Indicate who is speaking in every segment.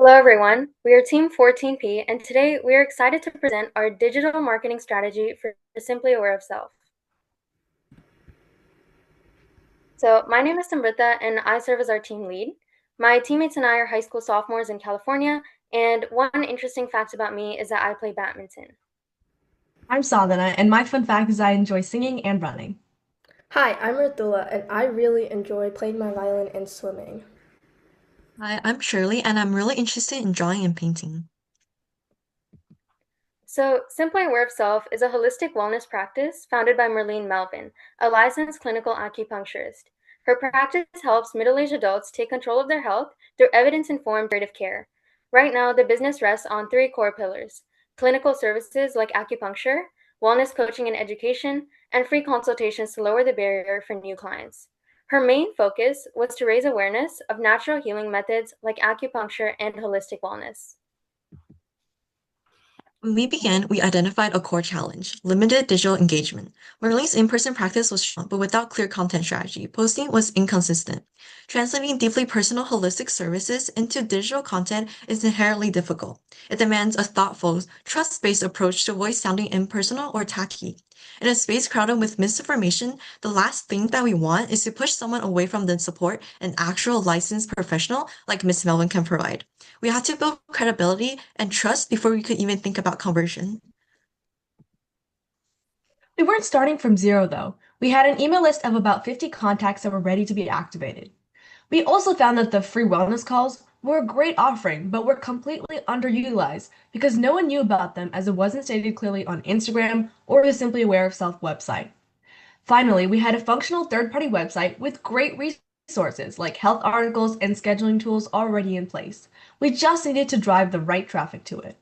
Speaker 1: Hello, everyone. We are Team 14P, and today we are excited to present our digital marketing strategy for Simply Aware of Self. So, my name is Samrita, and I serve as our team lead. My teammates and I are high school sophomores in California, and one interesting fact about me is that I play badminton.
Speaker 2: I'm Sadhana, and my fun fact is I enjoy singing and running.
Speaker 3: Hi, I'm Ardula, and I really enjoy playing my violin and swimming.
Speaker 4: Hi, I'm Shirley, and I'm really interested in drawing and painting.
Speaker 1: So, Simply Aware of Self is a holistic wellness practice founded by Merlene Melvin, a licensed clinical acupuncturist. Her practice helps middle aged adults take control of their health through evidence informed integrative care. Right now, the business rests on three core pillars: clinical services like acupuncture, wellness coaching and education, and free consultations to lower the barrier for new clients. Her main focus was to raise awareness of natural healing methods like acupuncture and holistic wellness.
Speaker 4: When we began, we identified a core challenge: limited digital engagement. Marlene's in-person practice was strong, but without clear content strategy. Posting was inconsistent. Translating deeply personal holistic services into digital content is inherently difficult. It demands a thoughtful, trust-based approach to avoid sounding impersonal or tacky. In a space crowded with misinformation, the last thing that we want is to push someone away from the support an actual licensed professional like Miss Melvin can provide. We had to build credibility and trust before we could even think about conversion.
Speaker 2: We weren't starting from zero, though. We had an email list of about 50 contacts that were ready to be activated. We also found that the free wellness calls were a great offering, but were completely underutilized because no one knew about them as it wasn't stated clearly on Instagram or the Simply Aware of Self website. Finally, we had a functional third-party website with great resources like health articles and scheduling tools already in place. We just needed to drive the right traffic to it.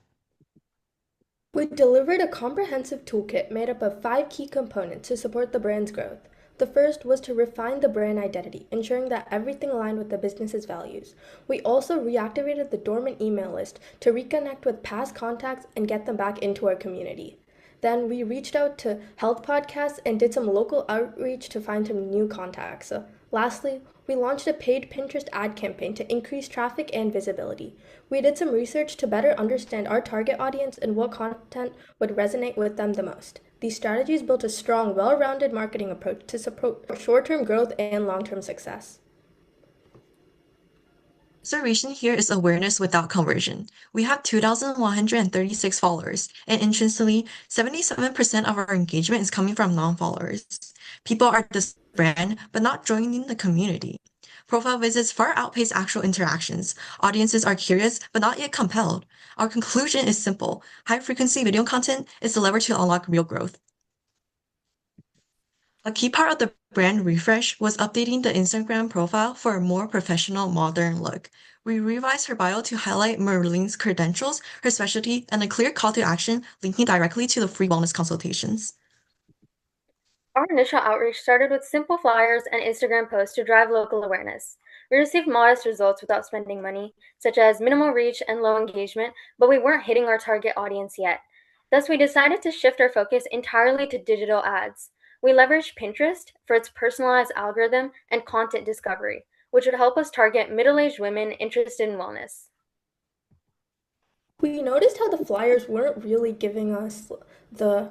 Speaker 3: We delivered a comprehensive toolkit made up of 5 key components to support the brand's growth. The first was to refine the brand identity, ensuring that everything aligned with the business's values. We also reactivated the dormant email list to reconnect with past contacts and get them back into our community. Then we reached out to health podcasts and did some local outreach to find some new contacts. Lastly, we launched a paid Pinterest ad campaign to increase traffic and visibility. We did some research to better understand our target audience and what content would resonate with them the most. These strategies built a strong, well rounded marketing approach to support short term growth and long term success.
Speaker 4: Observation here is awareness without conversion. We have 2,136 followers, and interestingly, 77% of our engagement is coming from non-followers. People are this brand, but not joining the community. Profile visits far outpace actual interactions. Audiences are curious, but not yet compelled. Our conclusion is simple: high-frequency video content is the lever to unlock real growth. A key part of the brand refresh was updating the Instagram profile for a more professional, modern look. We revised her bio to highlight Merlene's credentials, her specialty, and a clear call to action linking directly to the free wellness consultations.
Speaker 1: Our initial outreach started with simple flyers and Instagram posts to drive local awareness. We received modest results without spending money, such as minimal reach and low engagement, but we weren't hitting our target audience yet. Thus, we decided to shift our focus entirely to digital ads. We leveraged Pinterest for its personalized algorithm and content discovery, which would help us target middle aged women interested in wellness.
Speaker 3: We noticed how the flyers weren't really giving us the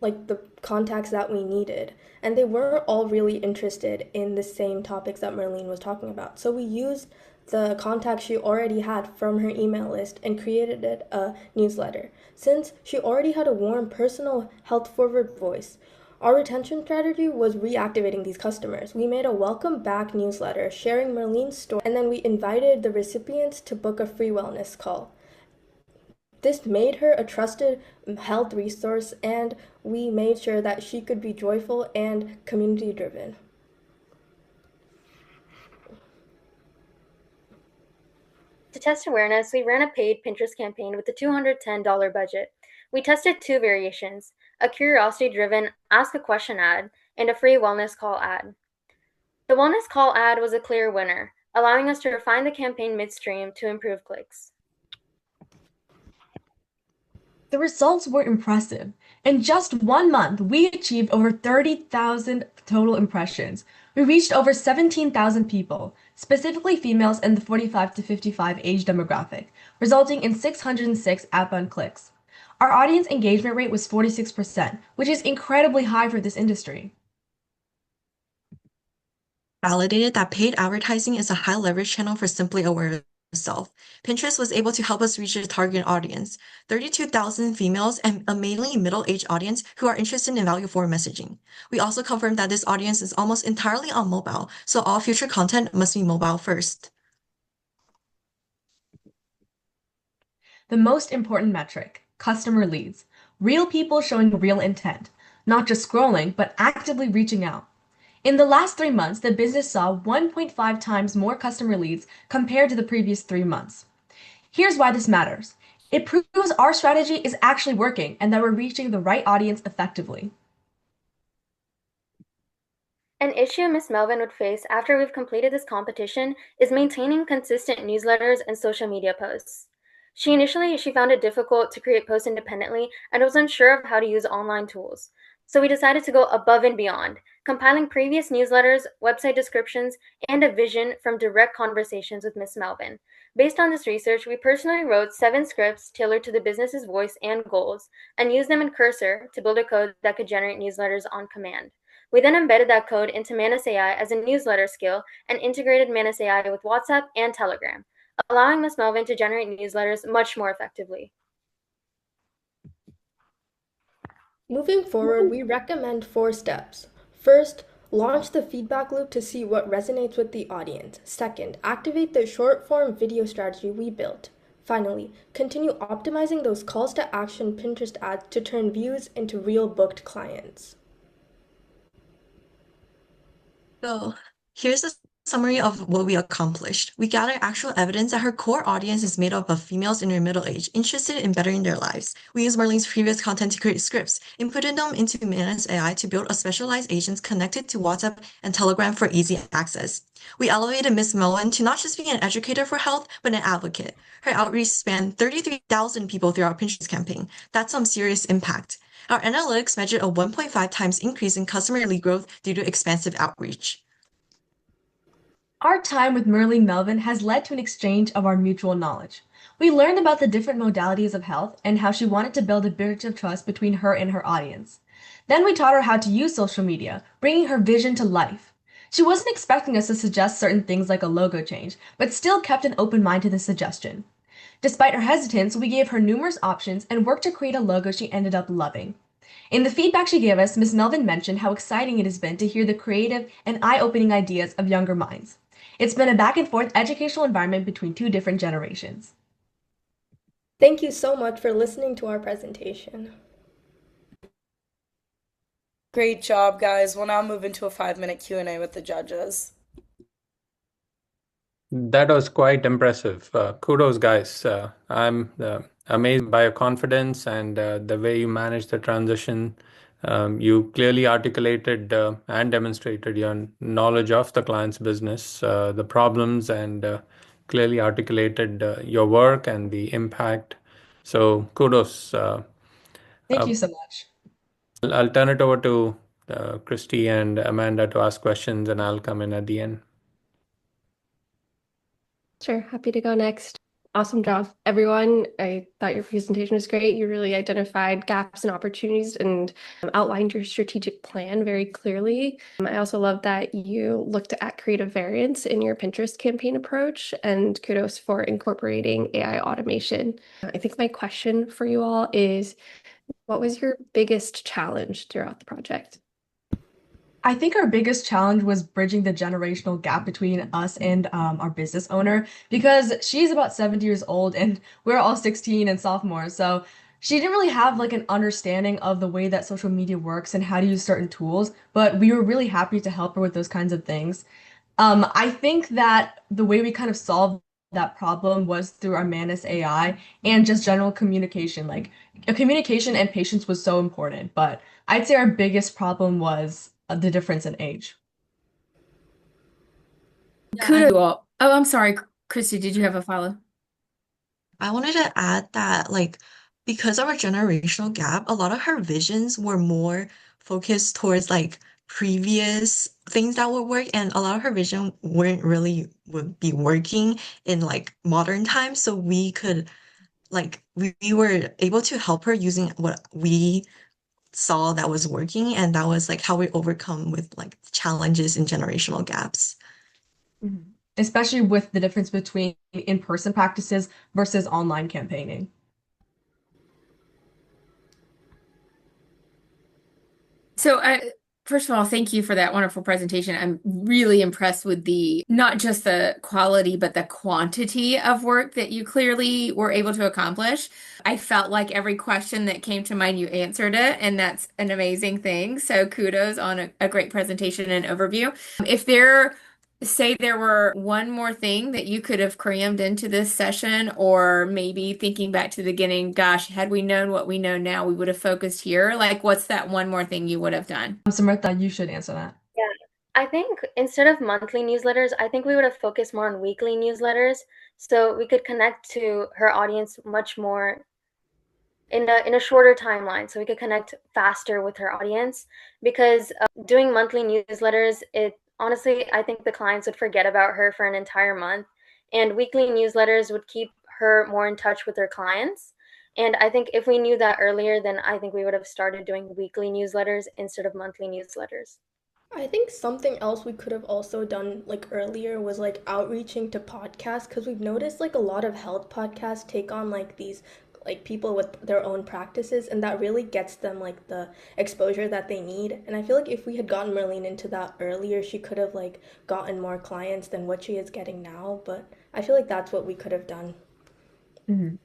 Speaker 3: the contacts that we needed, and they weren't all really interested in the same topics that Merlene was talking about. So we used the contacts she already had from her email list and created a newsletter. Since she already had a warm, personal, health forward voice, our retention strategy was reactivating these customers. We made a welcome back newsletter sharing Merlene's story, and then we invited the recipients to book a free wellness call. This made her a trusted health resource, and we made sure that she could be joyful and community driven.
Speaker 1: To test awareness, we ran a paid Pinterest campaign with a $210 budget. We tested two variations: a curiosity driven Ask a Question ad and a free wellness call ad. The wellness call ad was a clear winner, allowing us to refine the campaign midstream to improve clicks.
Speaker 2: The results were impressive. In just 1 month, we achieved over 30,000 total impressions. We reached over 17,000 people. specifically females in the 45 to 55 age demographic, resulting in 606 outbound clicks. Our audience engagement rate was 46%, which is incredibly high for this industry.
Speaker 4: Validated that paid advertising is a high leverage channel for Simply Aware Self. Pinterest was able to help us reach a target audience, 32,000 females and a mainly middle-aged audience who are interested in value for messaging. We also confirmed that this audience is almost entirely on mobile, so all future content must be mobile first.
Speaker 2: The most important metric, customer leads. Real people showing real intent, not just scrolling, but actively reaching out. In the last 3 months, the business saw 1.5 times more customer leads compared to the previous 3 months. Here's why this matters. It proves our strategy is actually working and that we're reaching the right audience effectively.
Speaker 1: An issue Miss Melvin would face after we've completed this competition is maintaining consistent newsletters and social media posts. She found it difficult to create posts independently and was unsure of how to use online tools. So we decided to go above and beyond, compiling previous newsletters, website descriptions, and a vision from direct conversations with Miss Melvin. Based on this research, we personally wrote 7 scripts tailored to the business's voice and goals, and used them in Cursor to build a code that could generate newsletters on command. We then embedded that code into Manus AI as a newsletter skill and integrated Manus AI with WhatsApp and Telegram, allowing Miss Melvin to generate newsletters much more effectively.
Speaker 3: Moving forward, we recommend 4 steps. First, launch the feedback loop to see what resonates with the audience. Second, activate the short-form video strategy we built. Finally, continue optimizing those calls to action Pinterest ads to turn views into real booked clients.
Speaker 4: So here's a summary of what we accomplished. We gathered actual evidence that her core audience is made up of females in their middle age, interested in bettering their lives. We used Marlene's previous content to create scripts, inputted them into Manus AI to build a specialized agents connected to WhatsApp and Telegram for easy access. We elevated Miss Melvin to not just be an educator for health, but an advocate. Her outreach spanned 33,000 people through our Pinterest campaign. That's some serious impact. Our analytics measured a 1.5 times increase in customer lead growth due to expansive outreach.
Speaker 2: Our time with Merlene Melvin has led to an exchange of our mutual knowledge. We learned about the different modalities of health and how she wanted to build a bridge of trust between her and her audience. Then we taught her how to use social media, bringing her vision to life. She wasn't expecting us to suggest certain things like a logo change, but still kept an open mind to the suggestion. Despite her hesitance, we gave her numerous options and worked to create a logo she ended up loving. In the feedback she gave us, Ms. Melvin mentioned how exciting it has been to hear the creative and eye-opening ideas of younger minds. It's been a back and forth educational environment between 2 different generations.
Speaker 3: Thank you so much for listening to our presentation.
Speaker 5: Great job, guys. We'll now move into a 5-minute Q&A with the judges.
Speaker 6: That was quite impressive. Kudos, guys. I'm amazed by your confidence and the way you managed the transition. You clearly articulated and demonstrated your knowledge of the client's business, the problems, and clearly articulated your work and the impact. So kudos.
Speaker 2: Thank you so much.
Speaker 6: I'll turn it over to Christy and Amanda to ask questions, and I'll come in at the end.
Speaker 7: Sure, happy to go next. Awesome job, everyone. I thought your presentation was great. You really identified gaps and opportunities and outlined your strategic plan very clearly. I also love that you looked at creative variance in your Pinterest campaign approach, and kudos for incorporating AI automation. I think my question for you all is, what was your biggest challenge throughout the project?
Speaker 2: I think our biggest challenge was bridging the generational gap between us and our business owner because she's about 70 years old and we're all 16 and sophomores. So she didn't really have like an understanding of the way that social media works and how to use certain tools, but we were really happy to help her with those kinds of things. I think that the way we kind of solved that problem was through our Manus AI and just general communication. Like communication and patience was so important, but I'd say our biggest problem was the difference in age.
Speaker 8: Kudos. Oh, I'm sorry, Christy, did you have a follow?
Speaker 4: I wanted to add that, because of our generational gap, a lot of her visions were more focused towards previous things that would work, and a lot of her vision wouldn't really would be working in like modern times. So we could like we were able to help her using what we saw that was working, and that was like how we overcome with like challenges and generational gaps.
Speaker 2: Mhm. Especially with the difference between in-person practices versus online campaigning.
Speaker 8: So first of all, thank you for that wonderful presentation. I'm really impressed with the not just the quality, but the quantity of work that you clearly were able to accomplish. I felt like every question that came to mind, you answered it, and that's an amazing thing. So kudos on a great presentation and overview. If there say there were one more thing that you could have crammed into this session, or maybe thinking back to the beginning, gosh, had we known what we know now, we would have focused here. Like, what's that one more thing you would have done?
Speaker 2: Samrita, you should answer that.
Speaker 1: Yeah, I think instead of monthly newsletters, I think we would have focused more on weekly newsletters so we could connect to her audience much more in a shorter timeline so we could connect faster with her audience because doing monthly newsletters, it honestly, I think the clients would forget about her for an entire month, and weekly newsletters would keep her more in touch with her clients. And I think if we knew that earlier, then I think we would have started doing weekly newsletters instead of monthly newsletters.
Speaker 3: I think something else we could have also done like earlier was like outreaching to podcasts because we've noticed like a lot of health podcasts take on like these like people with their own practices and that really gets them like the exposure that they need. And I feel like if we had gotten Merlene into that earlier, she could have like gotten more clients than what she is getting now. But I feel like that's what we could have done.
Speaker 2: Mhm.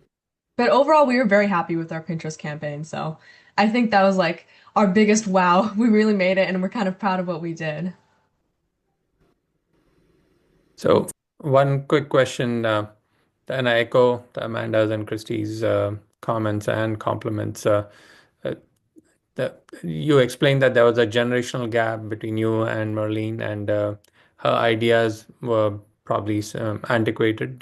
Speaker 2: But overall, we were very happy with our Pinterest campaign. So I think that was like our biggest wow. We really made it, and we're kind of proud of what we did.
Speaker 6: So one quick question, and I echo Amanda's and Christie's comments and compliments. Uh, you explained that there was a generational gap between you and Merlene, and her ideas were probably antiquated.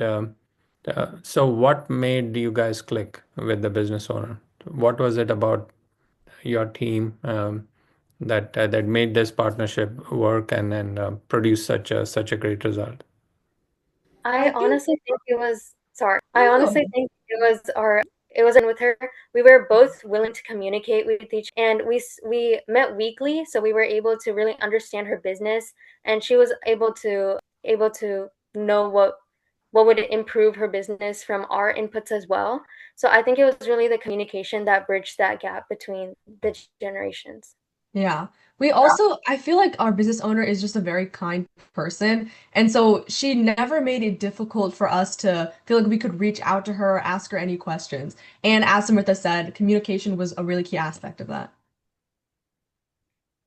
Speaker 6: So what made you guys click with the business owner? What was it about your team that made this partnership work and then produce such a great result?
Speaker 1: I
Speaker 2: I think,
Speaker 1: honestly think it was sorry. I
Speaker 2: no,
Speaker 1: honestly think it was with her. We were both willing to communicate with each, and we met weekly, so we were able to really understand her business, and she was able to know what would improve her business from our inputs as well. So I think it was really the communication that bridged that gap between the generations.
Speaker 2: yeah. We also, I feel like our business owner is just a very kind person. And so she never made it difficult for us to feel like we could reach out to her, ask her any questions. And as Samantha said, communication was a really key aspect of that.